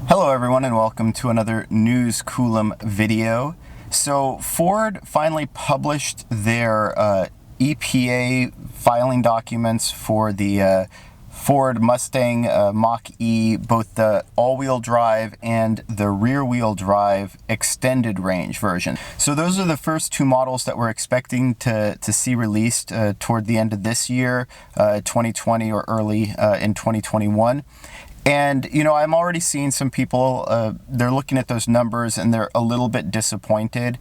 Hello everyone and welcome to another News Coolum video. So Ford finally published their EPA filing documents for the Ford Mustang Mach-E, both the all-wheel drive and the rear-wheel drive extended range version. So those are the first two models that we're expecting to see released toward the end of this year, 2020 or early in 2021. And, you know, I'm already seeing some people, they're looking at those numbers and they're a little bit disappointed.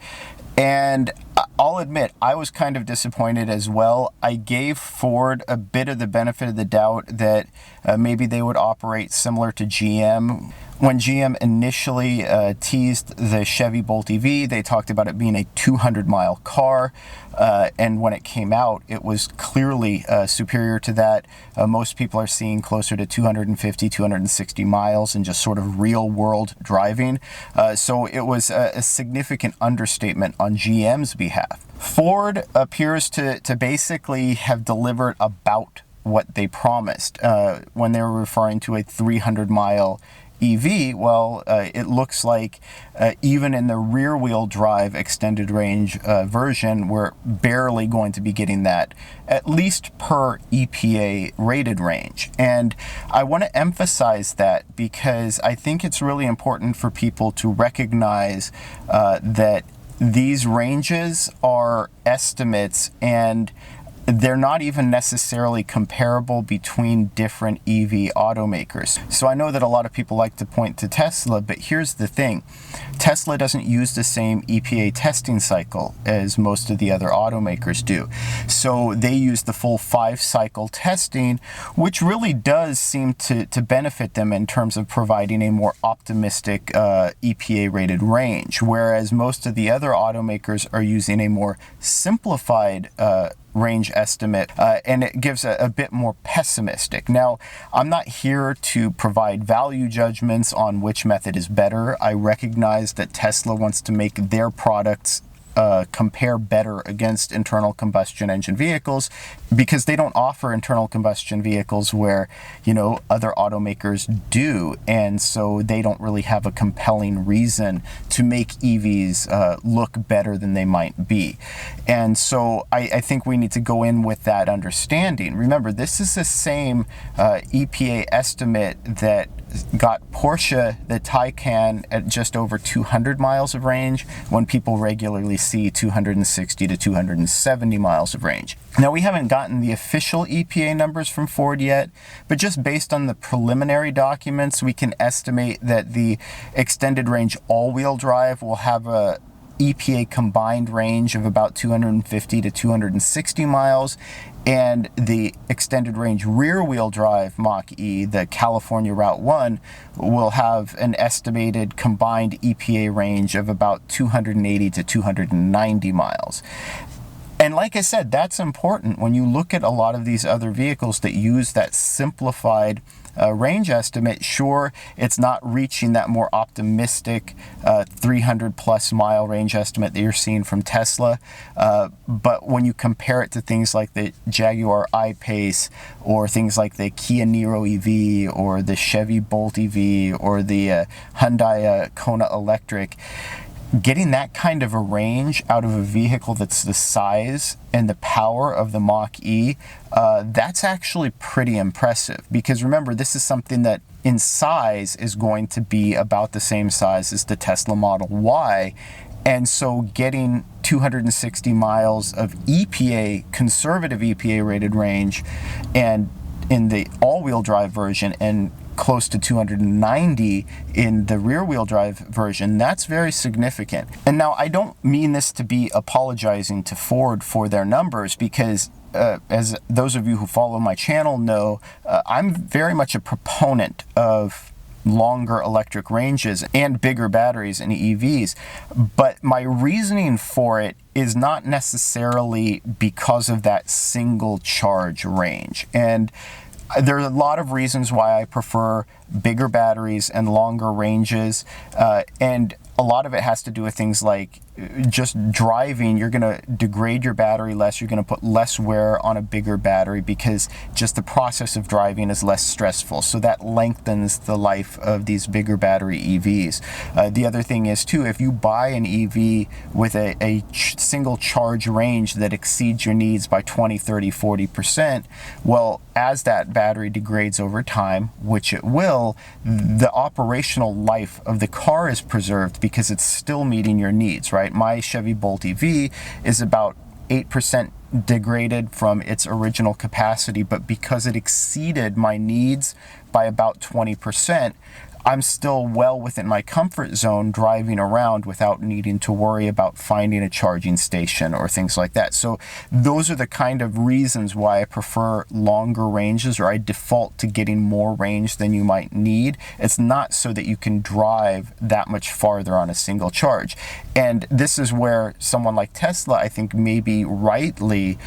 And I'll admit, I was kind of disappointed as well. I gave Ford a bit of the benefit of the doubt that maybe they would operate similar to GM. When GM initially teased the Chevy Bolt EV, they talked about it being a 200-mile car. And when it came out, it was clearly superior to that. Most people are seeing closer to 250, 260 miles in just sort of real-world driving. So it was a significant understatement on GM's behalf. Ford appears to basically have delivered about what they promised when they were referring to a 300-mile EV. Well, it looks like even in the rear-wheel drive extended range version, we're barely going to be getting that, at least per EPA rated range. And I want to emphasize that because I think it's really important for people to recognize that these ranges are estimates and they're not even necessarily comparable between different EV automakers. So I know that a lot of people like to point to Tesla, but here's the thing. Tesla doesn't use the same EPA testing cycle as most of the other automakers do. So they use the full 5-cycle testing, which really does seem to benefit them in terms of providing a more optimistic EPA rated range, whereas most of the other automakers are using a more simplified range estimate, and it gives a bit more pessimistic. Now, I'm not here to provide value judgments on which method is better. I recognize that Tesla wants to make their products compare better against internal combustion engine vehicles because they don't offer internal combustion vehicles where, you know, other automakers do. And so they don't really have a compelling reason to make EVs look better than they might be. And so I think we need to go in with that understanding. Remember, this is the same EPA estimate that got Porsche the Taycan at just over 200 miles of range when people regularly see 260 to 270 miles of range. Now, we haven't gotten the official EPA numbers from Ford yet, but just based on the preliminary documents, we can estimate that the extended range all-wheel drive will have a EPA combined range of about 250 to 260 miles, and the extended range rear-wheel drive Mach-E, the California Route 1, will have an estimated combined EPA range of about 280 to 290 miles. And like I said, that's important when you look at a lot of these other vehicles that use that simplified range estimate. Sure, it's not reaching that more optimistic 300 plus mile range estimate that you're seeing from Tesla, but when you compare it to things like the Jaguar I-Pace or things like the Kia Niro EV or the Chevy Bolt EV or the Hyundai Kona Electric, getting that kind of a range out of a vehicle that's the size and the power of the Mach-E, that's actually pretty impressive. Because remember, this is something that in size is going to be about the same size as the Tesla Model Y. And so getting 260 miles of EPA, conservative EPA rated range, and in the all-wheel drive version, and close to 290 in the rear-wheel drive version, that's very significant. And now, I don't mean this to be apologizing to Ford for their numbers, because as those of you who follow my channel know, I'm very much a proponent of longer electric ranges and bigger batteries in EVs. But my reasoning for it is not necessarily because of that single charge range. And there are a lot of reasons why I prefer bigger batteries and longer ranges, and a lot of it has to do with things like just driving, you're going to degrade your battery less. You're going to put less wear on a bigger battery because just the process of driving is less stressful. So that lengthens the life of these bigger battery EVs. The other thing is too, if you buy an EV with a single charge range that exceeds your needs by 20, 30, 40%, well, as that battery degrades over time, which it will, the operational life of the car is preserved because it's still meeting your needs, right? My Chevy Bolt EV is about 8% degraded from its original capacity, but because it exceeded my needs by about 20%, I'm still well within my comfort zone driving around without needing to worry about finding a charging station or things like that. So those are the kind of reasons why I prefer longer ranges, or I default to getting more range than you might need. It's not so that you can drive that much farther on a single charge. And this is where someone like Tesla, I think, maybe rightly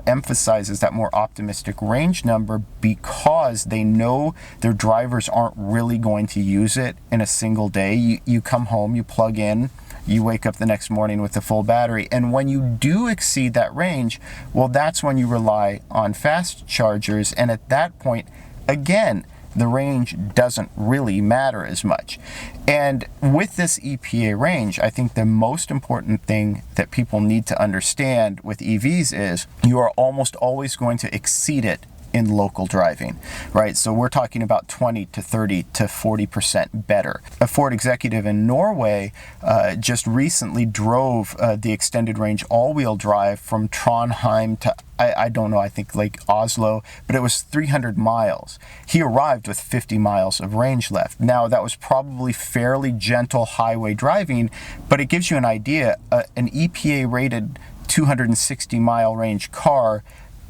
emphasizes that more optimistic range number, because they know their drivers aren't really going to use it in a single day. You come home, you plug in, you wake up the next morning with a full battery. And when you do exceed that range, well, that's when you rely on fast chargers. And at that point, again, the range doesn't really matter as much. And with this EPA range, I think the most important thing that people need to understand with EVs is you are almost always going to exceed it in local driving, right? So we're talking about 20 to 30 to 40% better. A Ford executive in Norway just recently drove the extended range all-wheel drive from Trondheim to, I don't know, I think like Oslo, but it was 300 miles. He arrived with 50 miles of range left. Now, that was probably fairly gentle highway driving, but it gives you an idea. An EPA-rated 260-mile range car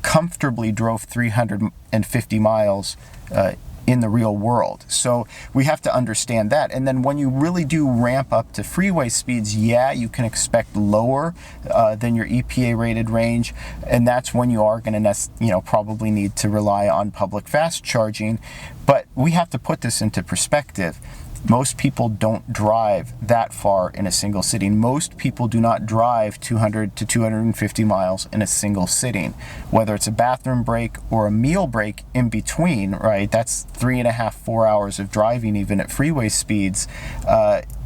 comfortably drove 350 miles in the real world. So we have to understand that. And then when you really do ramp up to freeway speeds, yeah, you can expect lower than your EPA rated range. And that's when you are going to, probably need to rely on public fast charging. But we have to put this into perspective. Most people don't drive that far in a single sitting. Most people do not drive 200 to 250 miles in a single sitting. Whether it's a bathroom break or a meal break in between, right? That's 3.5, 4 hours of driving even at freeway speeds.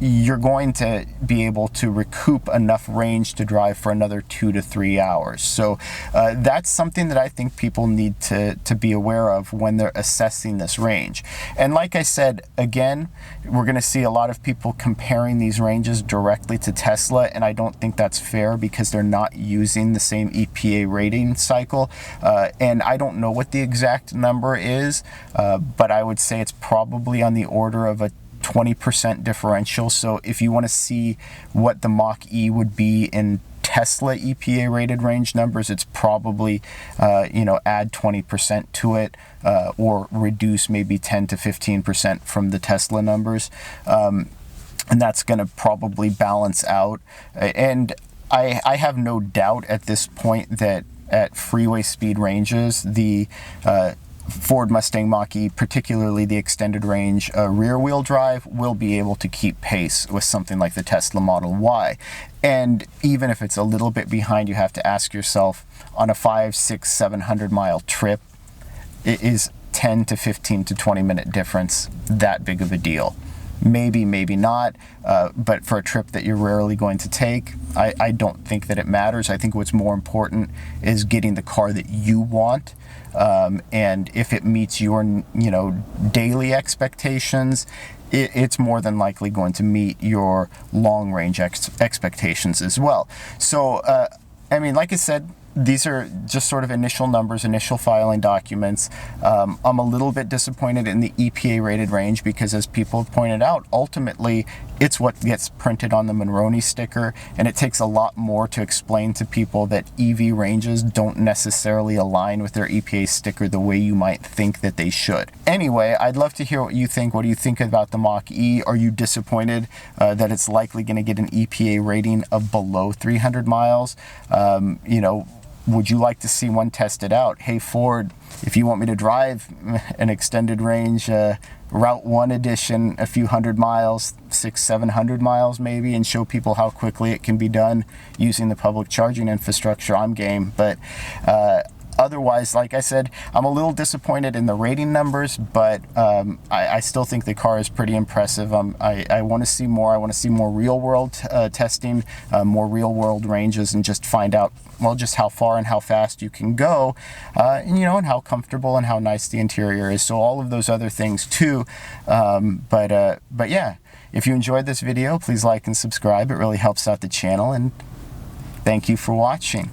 You're going to be able to recoup enough range to drive for another 2 to 3 hours. So that's something that I think people need to be aware of when they're assessing this range. And like I said, again, we're going to see a lot of people comparing these ranges directly to Tesla, and I don't think that's fair because they're not using the same EPA rating cycle. And I don't know what the exact number is, but I would say it's probably on the order of a 20% differential. So if you want to see what the Mach-E would be in Tesla EPA rated range numbers, it's probably, add 20% to it, or reduce maybe 10 to 15% from the Tesla numbers. And that's going to probably balance out. And I have no doubt at this point that at freeway speed ranges, the Ford Mustang Mach-E, particularly the extended range rear-wheel drive, will be able to keep pace with something like the Tesla Model Y. And even if it's a little bit behind, you have to ask yourself, on a 500, 600, 700 mile trip, is 10 to 15 to 20 minute difference that big of a deal? Maybe, maybe not, but for a trip that you're rarely going to take, I don't think that it matters. I think what's more important is getting the car that you want, and if it meets your, daily expectations, it's more than likely going to meet your long-range expectations as well. So, like I said, these are just sort of initial numbers, initial filing documents. I'm a little bit disappointed in the EPA rated range because, as people have pointed out, ultimately it's what gets printed on the Monroney sticker, and it takes a lot more to explain to people that EV ranges don't necessarily align with their EPA sticker the way you might think that they should. Anyway, I'd love to hear what you think. What do you think about the Mach-E? Are you disappointed that it's likely going to get an EPA rating of below 300 miles? would you like to see one tested out? Hey Ford, if you want me to drive an extended range Route 1 edition, a few hundred miles, 600-700 miles maybe, and show people how quickly it can be done using the public charging infrastructure, I'm game. But otherwise, like I said, I'm a little disappointed in the rating numbers, but I still think the car is pretty impressive. I want to see more. I want to see more real-world testing, more real-world ranges, and just find out, well, just how far and how fast you can go, and, you know, and how comfortable and how nice the interior is. So all of those other things too. But yeah, if you enjoyed this video, please like and subscribe. It really helps out the channel, and thank you for watching.